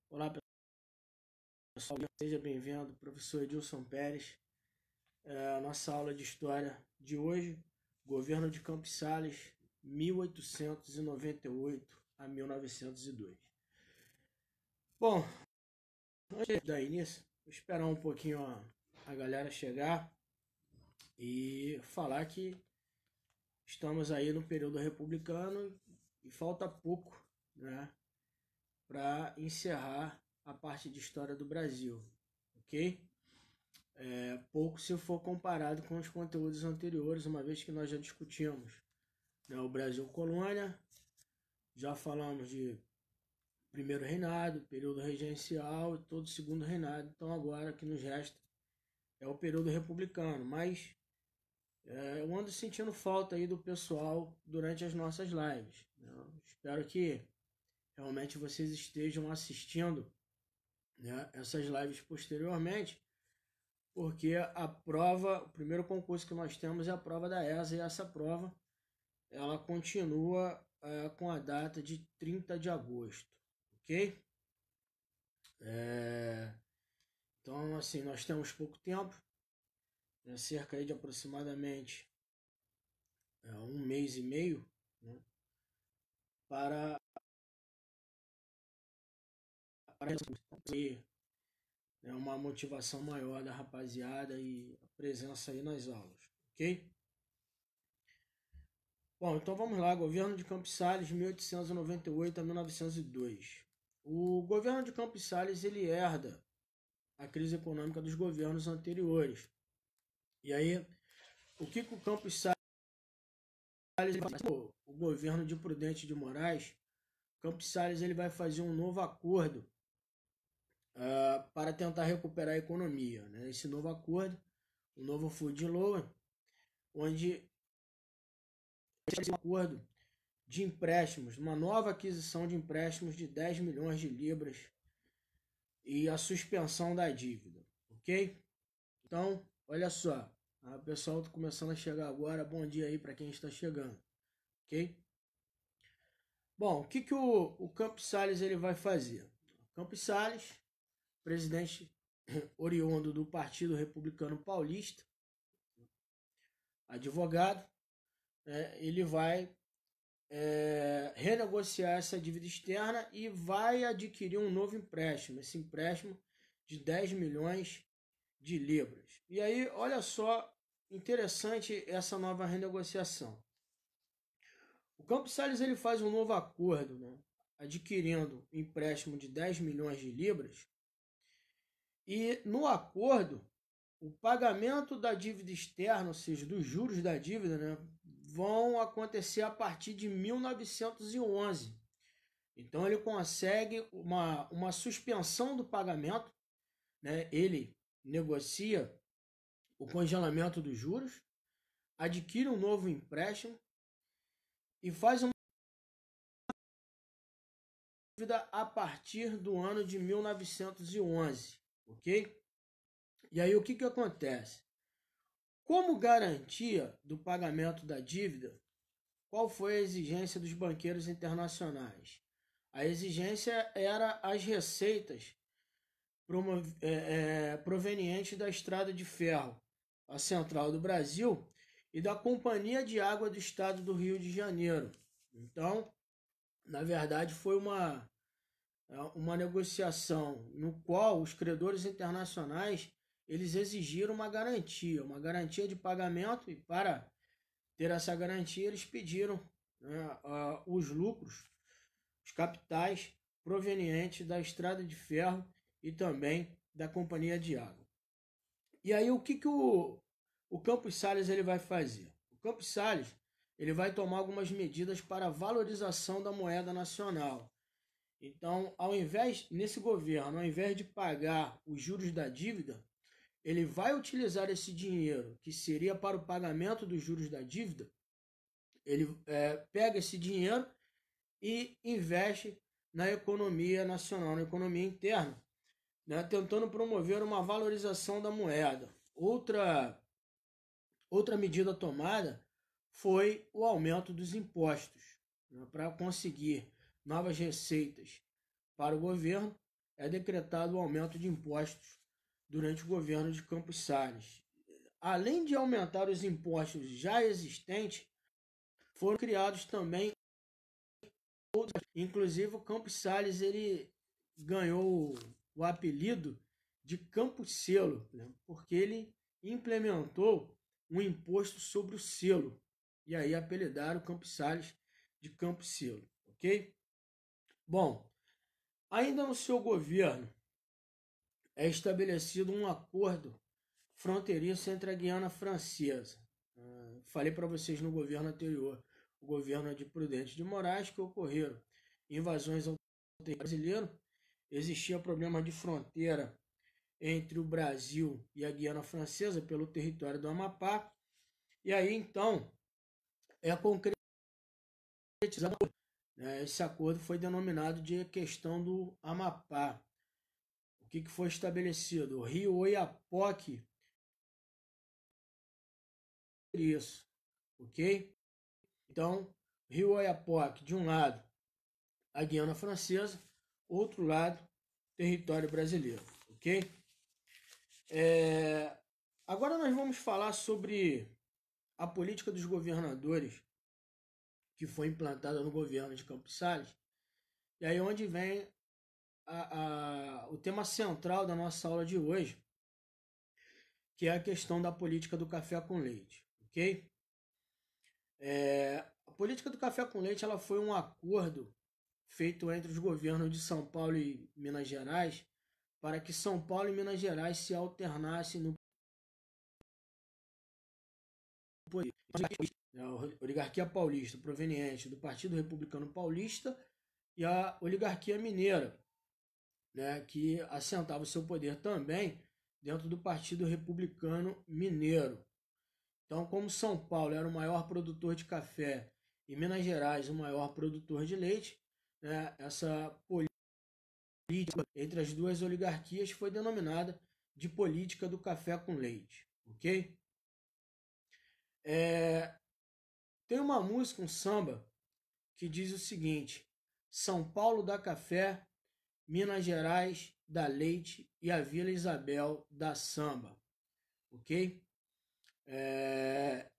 Olá pessoal, seja bem-vindo, professor Edilson Pérez. A nossa aula de história de hoje, governo de Campos Sales, 1898 a 1902. Bom, antes de dar início, vou esperar um pouquinho a galera chegar e falar que estamos aí no período republicano e falta pouco, né, para encerrar a parte de história do Brasil, ok? Pouco se for comparado com os conteúdos anteriores, uma vez que nós já discutimos, né, o Brasil colônia, já falamos de primeiro reinado, período regencial e todo o segundo reinado. Então agora o que nos resta é o período republicano, mas eu ando sentindo falta aí do pessoal durante as nossas lives, né? Espero que realmente vocês estejam assistindo, né, essas lives posteriormente, porque a prova, o primeiro concurso que nós temos é a prova da ESA, e essa prova ela continua com a data de 30 de agosto, ok? Então, assim, nós temos pouco tempo, né, cerca aí de aproximadamente 1 mês e meio, né, para ter, né, uma motivação maior da rapaziada e a presença aí nas aulas, ok? Bom, então vamos lá, governo de Campos Sales, 1898 a 1902. O governo de Campos Sales, ele herda a crise econômica dos governos anteriores. E aí, o que o Campos Sales, o governo de Prudente de Moraes, Campos Sales ele vai fazer um novo acordo para tentar recuperar a economia, né? Esse novo acordo, o novo Food Loan, onde esse acordo de empréstimos, uma nova aquisição de empréstimos de 10 milhões de libras e a suspensão da dívida, ok? Então, olha só, o pessoal está começando a chegar agora, bom dia aí para quem está chegando, ok? Bom, o que o Campos Sales ele vai fazer? O Campos Sales, presidente oriundo do Partido Republicano Paulista, advogado, ele vai renegociar essa dívida externa e vai adquirir um novo empréstimo, esse empréstimo de 10 milhões de libras. E aí, olha só, interessante essa nova renegociação. O Campos Sales ele faz um novo acordo, né, adquirindo um empréstimo de 10 milhões de libras, e no acordo, o pagamento da dívida externa, ou seja, dos juros da dívida, né, vão acontecer a partir de 1911. Então ele consegue uma suspensão do pagamento, né? Ele negocia o congelamento dos juros, adquire um novo empréstimo e faz uma dívida a partir do ano de 1911, ok? E aí o que acontece? Como garantia do pagamento da dívida, qual foi a exigência dos banqueiros internacionais? A exigência era as receitas provenientes da Estrada de Ferro, a Central do Brasil, e da Companhia de Água do Estado do Rio de Janeiro. Então, na verdade, foi uma negociação no qual os credores internacionais eles exigiram uma garantia de pagamento, e para ter essa garantia eles pediram, né, os lucros, os capitais provenientes da Estrada de Ferro e também da Companhia de Água. E aí o que o Campos Sales ele vai fazer? O Campos Sales ele vai tomar algumas medidas para a valorização da moeda nacional. Então, nesse governo, ao invés de pagar os juros da dívida, ele vai utilizar esse dinheiro, que seria para o pagamento dos juros da dívida, ele pega esse dinheiro e investe na economia nacional, na economia interna, né, tentando promover uma valorização da moeda. Outra medida tomada foi o aumento dos impostos, né, para conseguir novas receitas para o governo. é decretado o aumento de impostos durante o governo de Campos Salles. Além de aumentar os impostos já existentes, foram criados também outros. Inclusive o Campos Salles ele ganhou o apelido de Campos Selo, né? Porque ele implementou um imposto sobre o selo. E aí apelidaram o Campos Salles de Campos Selo, ok? Bom, ainda no seu governo é estabelecido um acordo fronteiriço entre a Guiana Francesa. Falei para vocês no governo anterior, o governo de Prudente de Moraes, que ocorreram invasões ao território brasileiro, existia problema de fronteira entre o Brasil e a Guiana Francesa pelo território do Amapá, e aí então é concretizado, né? Esse acordo foi denominado de questão do Amapá. O que foi estabelecido? O Rio Oiapoque, isso, ok? Então, Rio Oiapoque, de um lado, a Guiana Francesa, outro lado, território brasileiro, ok? Agora nós vamos falar sobre a política dos governadores que foi implantada no governo de Campos Salles, e aí onde vem o tema central da nossa aula de hoje, que é a questão da política do café com leite, ok? A política do café com leite ela foi um acordo feito entre os governos de São Paulo e Minas Gerais para que São Paulo e Minas Gerais se alternassem no poder. A oligarquia paulista proveniente do Partido Republicano Paulista e a oligarquia mineira, né, que assentava o seu poder também dentro do Partido Republicano Mineiro. Então, como São Paulo era o maior produtor de café e Minas Gerais o maior produtor de leite, né, essa política entre as duas oligarquias foi denominada de política do café com leite, ok? Tem uma música, um samba, que diz o seguinte: São Paulo dá café, Minas Gerais dá leite e a Vila Isabel dá samba, ok?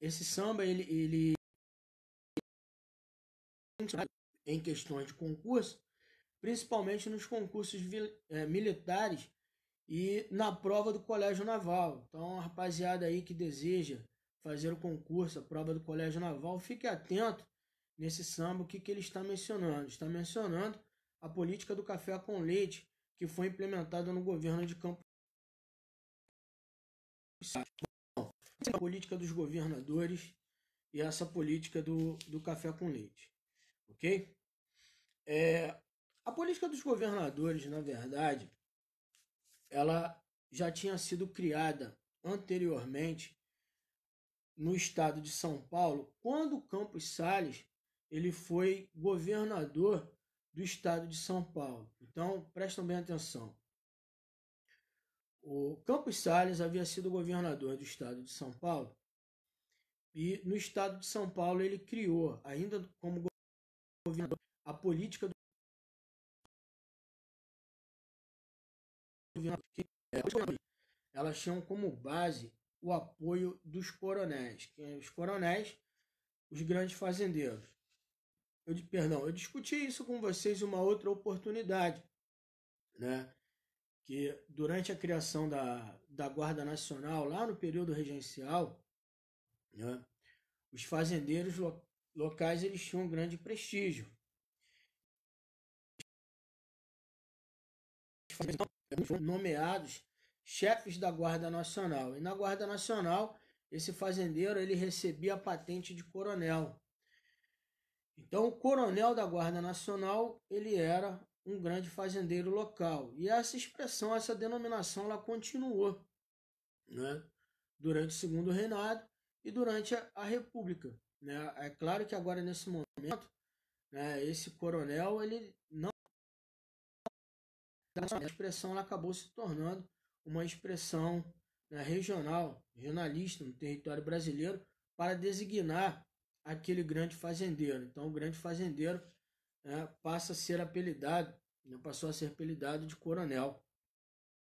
Esse samba ele em questões de concurso, principalmente nos concursos militares e na prova do Colégio Naval. Então, a rapaziada aí que deseja fazer o concurso, a prova do Colégio Naval, fique atento nesse samba, o que ele está mencionando. Está mencionando a política do café com leite que foi implementada no governo de Campos Salles. A política dos governadores e essa política do café com leite, ok? A política dos governadores, na verdade, ela já tinha sido criada anteriormente no estado de São Paulo, quando Campos Salles ele foi governador do estado de São Paulo. Então, prestem bem atenção. O Campos Salles havia sido governador do estado de São Paulo e no estado de São Paulo ele criou, ainda como governador, a política do governador. Elas tinham como base o apoio dos coronéis. Os coronéis, os grandes fazendeiros. Eu discuti isso com vocês em uma outra oportunidade, né? Que durante a criação da Guarda Nacional, lá no período regencial, né, os fazendeiros locais eles tinham um grande prestígio. Foram nomeados chefes da Guarda Nacional. E na Guarda Nacional, esse fazendeiro ele recebia a patente de coronel. Então, o coronel da Guarda Nacional, ele era um grande fazendeiro local. E essa expressão, essa denominação, ela continuou, né, durante o Segundo Reinado e durante a República, né? É claro que agora, nesse momento, né, esse coronel, ele não... A expressão ela acabou se tornando uma expressão, né, regionalista no território brasileiro para designar aquele grande fazendeiro. Então, o grande fazendeiro, né, passa a ser apelidado né, passou a ser apelidado de coronel,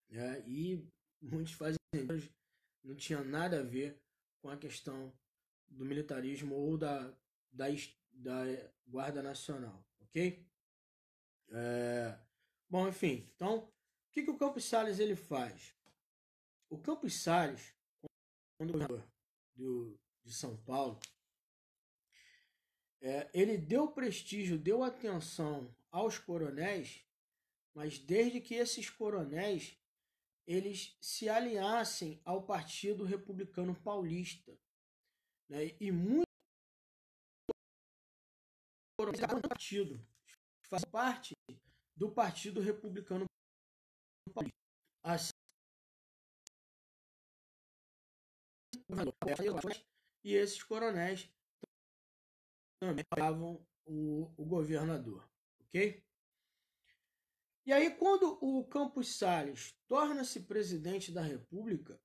né, e muitos fazendeiros não tinham nada a ver com a questão do militarismo ou da Guarda Nacional, ok? Bom, enfim, então, o que o Campos Salles ele faz? O Campos Salles, quando governador de São Paulo, ele deu prestígio, deu atenção aos coronéis, mas desde que esses coronéis eles se alinhassem ao Partido Republicano Paulista, né? E muitos coronéis do partido fazem parte do Partido Republicano Paulista. Assim, e esses coronéis também apoiavam o governador, ok? E aí, quando o Campos Salles torna-se presidente da República,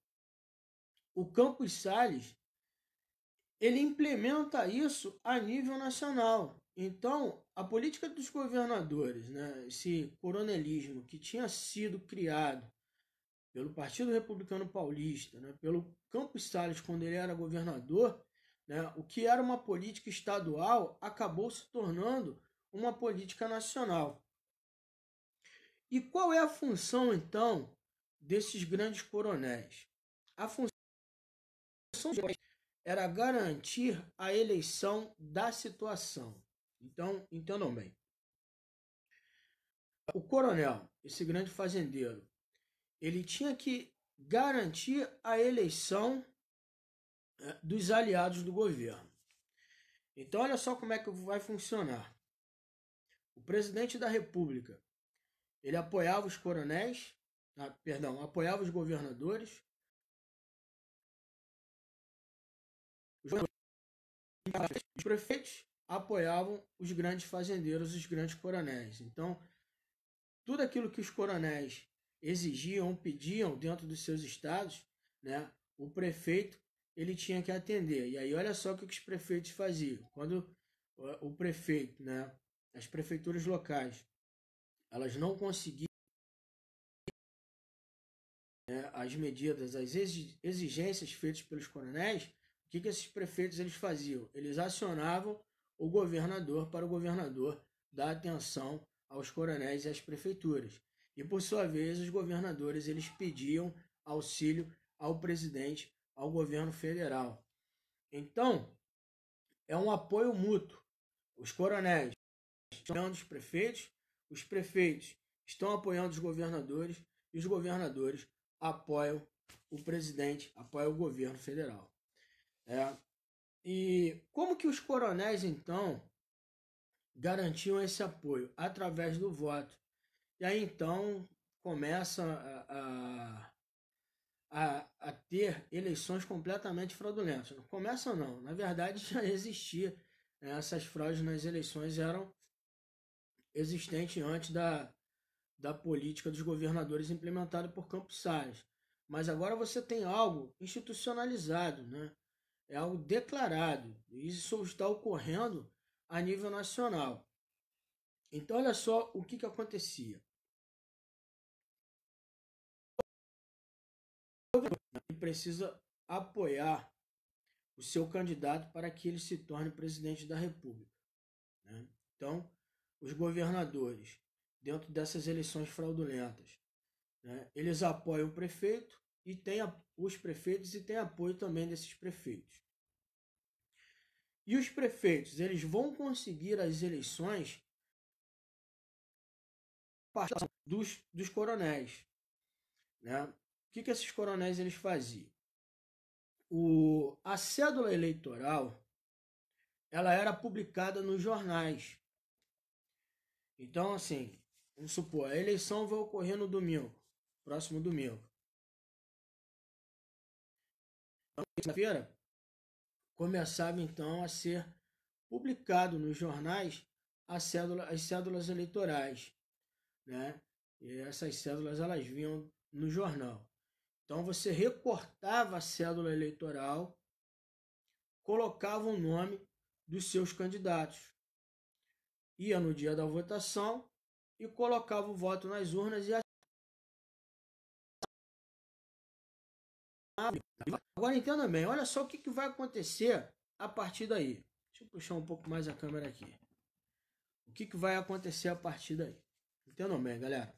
o Campos Salles ele implementa isso a nível nacional. Então, a política dos governadores, né, esse coronelismo que tinha sido criado pelo Partido Republicano Paulista, né, pelo Campos Salles quando ele era governador, né, o que era uma política estadual acabou se tornando uma política nacional. E qual é a função, então, desses grandes coronéis? A função era garantir a eleição da situação. Então, entendam bem. O coronel, esse grande fazendeiro, ele tinha que garantir a eleição dos aliados do governo. Então, olha só como é que vai funcionar. O presidente da República, ele apoiava os coronéis, apoiava os governadores, os prefeitos apoiavam os grandes fazendeiros, os grandes coronéis. Então, tudo aquilo que os coronéis exigiam, pediam dentro dos seus estados, né, o prefeito ele tinha que atender. E aí olha só o que os prefeitos faziam. Quando o prefeito, né, as prefeituras locais, elas não conseguiam as medidas, as exigências feitas pelos coronéis, o que esses prefeitos eles faziam? Eles acionavam o governador para o governador dar atenção aos coronéis e às prefeituras. E por sua vez, os governadores eles pediam auxílio ao presidente, ao governo federal. Então, é um apoio mútuo. Os coronéis estão apoiando os prefeitos estão apoiando os governadores e os governadores apoiam o presidente, apoiam o governo federal. E como que os coronéis, então, garantiam esse apoio? Através do voto. E aí, então, começa a ter eleições completamente fraudulentas. Não começa não, na verdade já existia. Essas fraudes nas eleições eram existentes antes da política dos governadores implementada por Campos Salles. Mas agora você tem algo institucionalizado, né? É algo declarado. E isso está ocorrendo a nível nacional. Então, olha só o que acontecia. Ele precisa apoiar o seu candidato para que ele se torne presidente da República, né? Então, os governadores, dentro dessas eleições fraudulentas, né, eles apoiam o prefeito e tem os prefeitos e tem apoio também desses prefeitos. E os prefeitos, eles vão conseguir as eleições dos coronéis, né? O que esses coronéis eles faziam? A cédula eleitoral ela era publicada nos jornais. Então, assim, vamos supor, a eleição vai ocorrer no domingo, próximo domingo. Na terça-feira, começava então a ser publicado nos jornais as cédulas eleitorais, né? E essas cédulas elas vinham no jornal. Então você recortava a cédula eleitoral, colocava o nome dos seus candidatos, ia no dia da votação e colocava o voto nas urnas e agora entenda bem, olha só o que vai acontecer a partir daí. Deixa eu puxar um pouco mais a câmera aqui. O que vai acontecer a partir daí? Entendam bem, galera.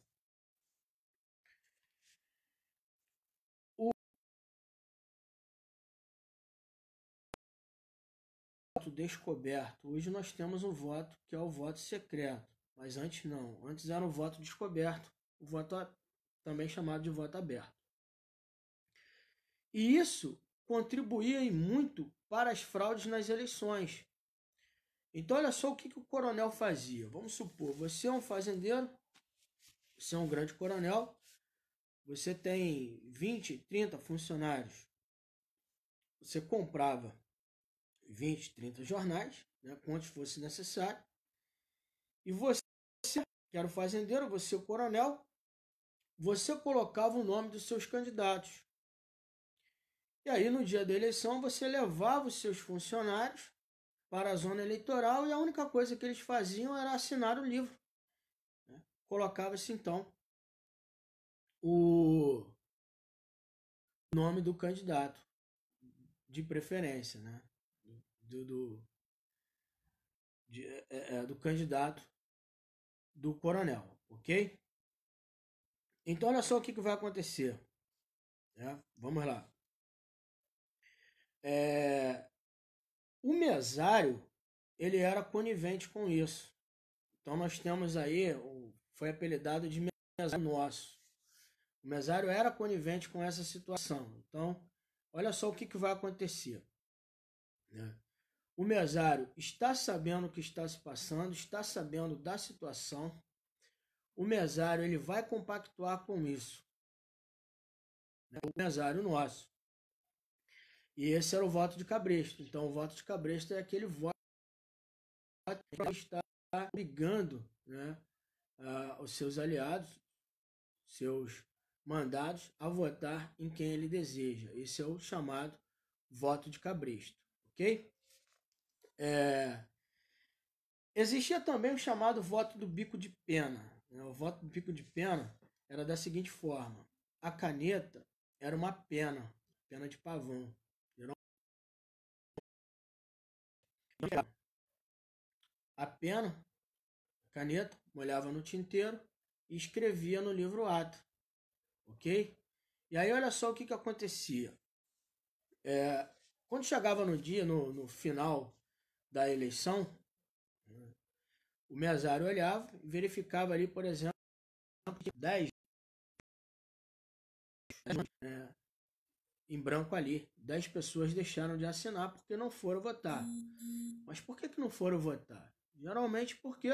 O voto descoberto. Hoje nós temos um voto que é o voto secreto. Mas antes não. Antes era o voto descoberto. O voto também chamado de voto aberto. E isso contribuía muito para as fraudes nas eleições. Então, olha só o que o coronel fazia. Vamos supor, você é um fazendeiro, você é um grande coronel, você tem 20, 30 funcionários. Você comprava 20, 30 jornais, né, quantos fosse necessário. E você, que era o fazendeiro, você, o coronel, você colocava o nome dos seus candidatos. E aí, no dia da eleição, você levava os seus funcionários para a zona eleitoral e a única coisa que eles faziam era assinar o livro. Né? Colocava-se, então, o nome do candidato, de preferência, né? Do candidato do coronel, ok? Então, olha só o que vai acontecer. Né? Vamos lá. O mesário, ele era conivente com isso. Então, nós temos aí, foi apelidado de mesário nosso. O mesário era conivente com essa situação. Então, olha só o que vai acontecer. Né? O mesário está sabendo o que está se passando, está sabendo da situação. O mesário ele vai compactuar com isso. O mesário nosso. E esse era o voto de cabresto. Então, o voto de cabresto é aquele voto que está obrigando, né, os seus aliados, seus mandados, a votar em quem ele deseja. Esse é o chamado voto de cabresto. Ok? Existia também o chamado voto do bico de pena. O voto do bico de pena era da seguinte forma. A caneta era uma pena de pavão. A pena, a caneta, molhava no tinteiro e escrevia no livro ato. Ok? E aí olha só o que acontecia. Quando chegava no dia, no final da eleição, o mesário olhava e verificava ali, por exemplo, 10 em branco ali. 10 pessoas deixaram de assinar porque não foram votar. Mas por que não foram votar? Geralmente porque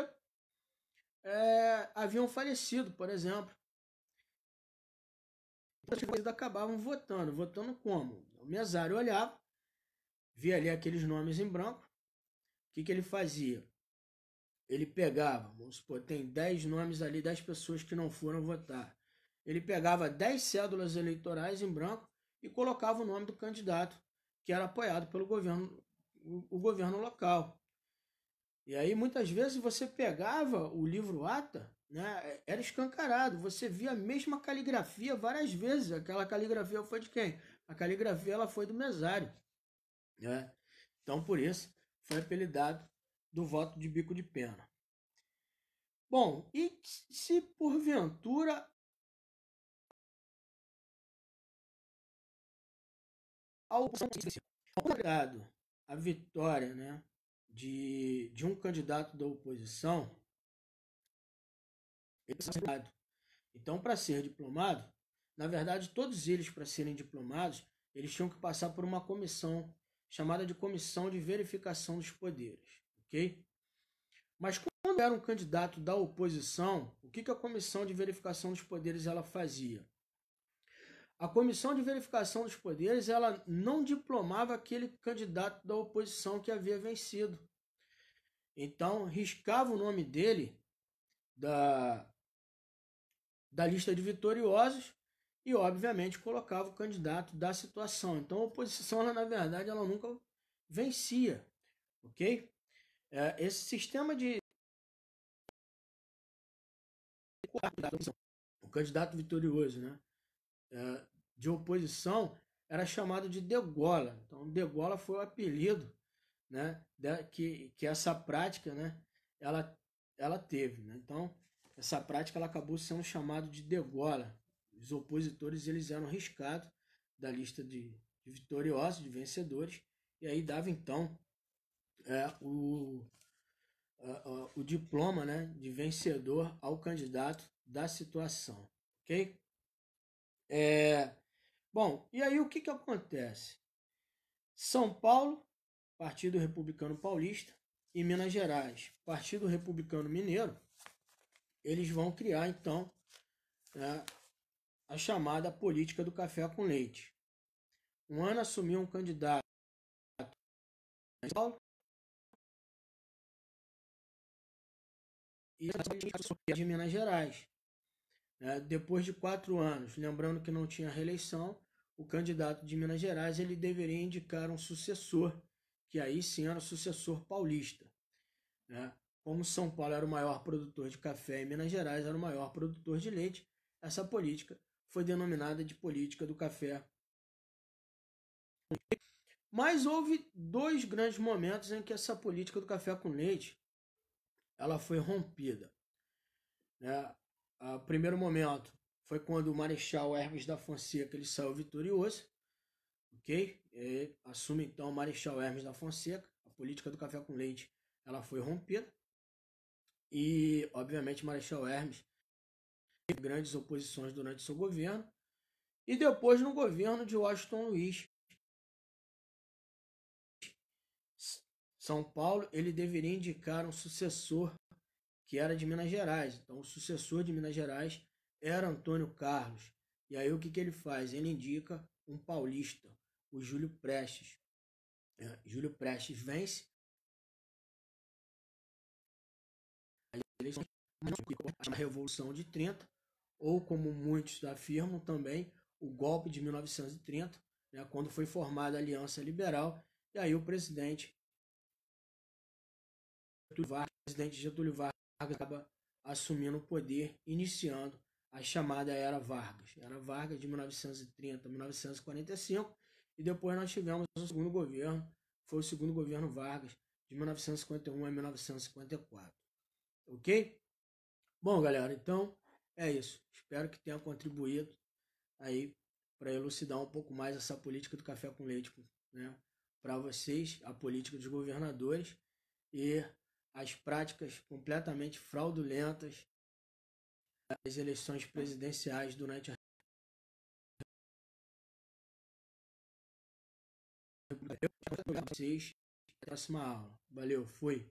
haviam falecido, por exemplo. Eles acabavam votando. Votando como? O mesário olhava, via ali aqueles nomes em branco. O que ele fazia? Ele pegava, vamos supor, tem 10 nomes ali, 10 pessoas que não foram votar. Ele pegava 10 cédulas eleitorais em branco e colocava o nome do candidato que era apoiado pelo governo, o governo local. E aí, muitas vezes, você pegava o livro ata, né, era escancarado, você via a mesma caligrafia várias vezes. Aquela caligrafia foi de quem? A caligrafia ela foi do mesário. Né? Então, por isso, foi apelidado do voto de bico de pena. Bom, e se porventura a vitória, né, de um candidato da oposição, então, para ser diplomado, na verdade, todos eles, para serem diplomados, eles tinham que passar por uma comissão chamada de Comissão de Verificação dos Poderes, ok? Mas quando era um candidato da oposição, o que a Comissão de Verificação dos Poderes ela fazia? A Comissão de Verificação dos Poderes ela não diplomava aquele candidato da oposição que havia vencido. Então, riscava o nome dele da lista de vitoriosos e, obviamente, colocava o candidato da situação. Então, a oposição, ela, na verdade, ela nunca vencia, ok? Esse sistema de o candidato vitorioso, né, de oposição era chamado de degola. Então, degola foi o apelido, né, que essa prática, né, ela teve, né? Então, essa prática ela acabou sendo chamada de degola. Os opositores eles eram riscados da lista de vitoriosos, de vencedores, e aí dava então o diploma, né, de vencedor ao candidato da situação, ok? Bom, e aí o que acontece? São Paulo, Partido Republicano Paulista, e Minas Gerais, Partido Republicano Mineiro, eles vão criar então a chamada política do café com leite. Um ano assumiu um candidato em São Paulo e de Minas Gerais. Depois de 4 anos, lembrando que não tinha reeleição, o candidato de Minas Gerais ele deveria indicar um sucessor, que aí sim era o sucessor paulista. Como São Paulo era o maior produtor de café e Minas Gerais era o maior produtor de leite, essa política foi denominada de política do café. Mas houve 2 grandes momentos em que essa política do café com leite ela foi rompida. O primeiro momento foi quando o Marechal Hermes da Fonseca ele saiu vitorioso, ok? E assume então o Marechal Hermes da Fonseca, a política do café com leite ela foi rompida e obviamente Marechal Hermes teve grandes oposições durante seu governo e depois no governo de Washington Luiz, São Paulo ele deveria indicar um sucessor que era de Minas Gerais. Então, o sucessor de Minas Gerais era Antônio Carlos. E aí, o que ele faz? Ele indica um paulista, o Júlio Prestes. Júlio Prestes vence a Revolução de 30, ou como muitos afirmam também, o golpe de 1930, quando foi formada a Aliança Liberal, e aí o presidente Getúlio Vargas acaba assumindo o poder, iniciando a chamada Era Vargas. Era Vargas de 1930 a 1945, e depois nós tivemos o segundo governo, foi o segundo governo Vargas, de 1951 a 1954. Ok? Bom, galera, então é isso. Espero que tenha contribuído aí para elucidar um pouco mais essa política do café com leite, né, para vocês, a política dos governadores e as práticas completamente fraudulentas das eleições presidenciais durante a República. Vocês, até a próxima aula. Valeu, fui.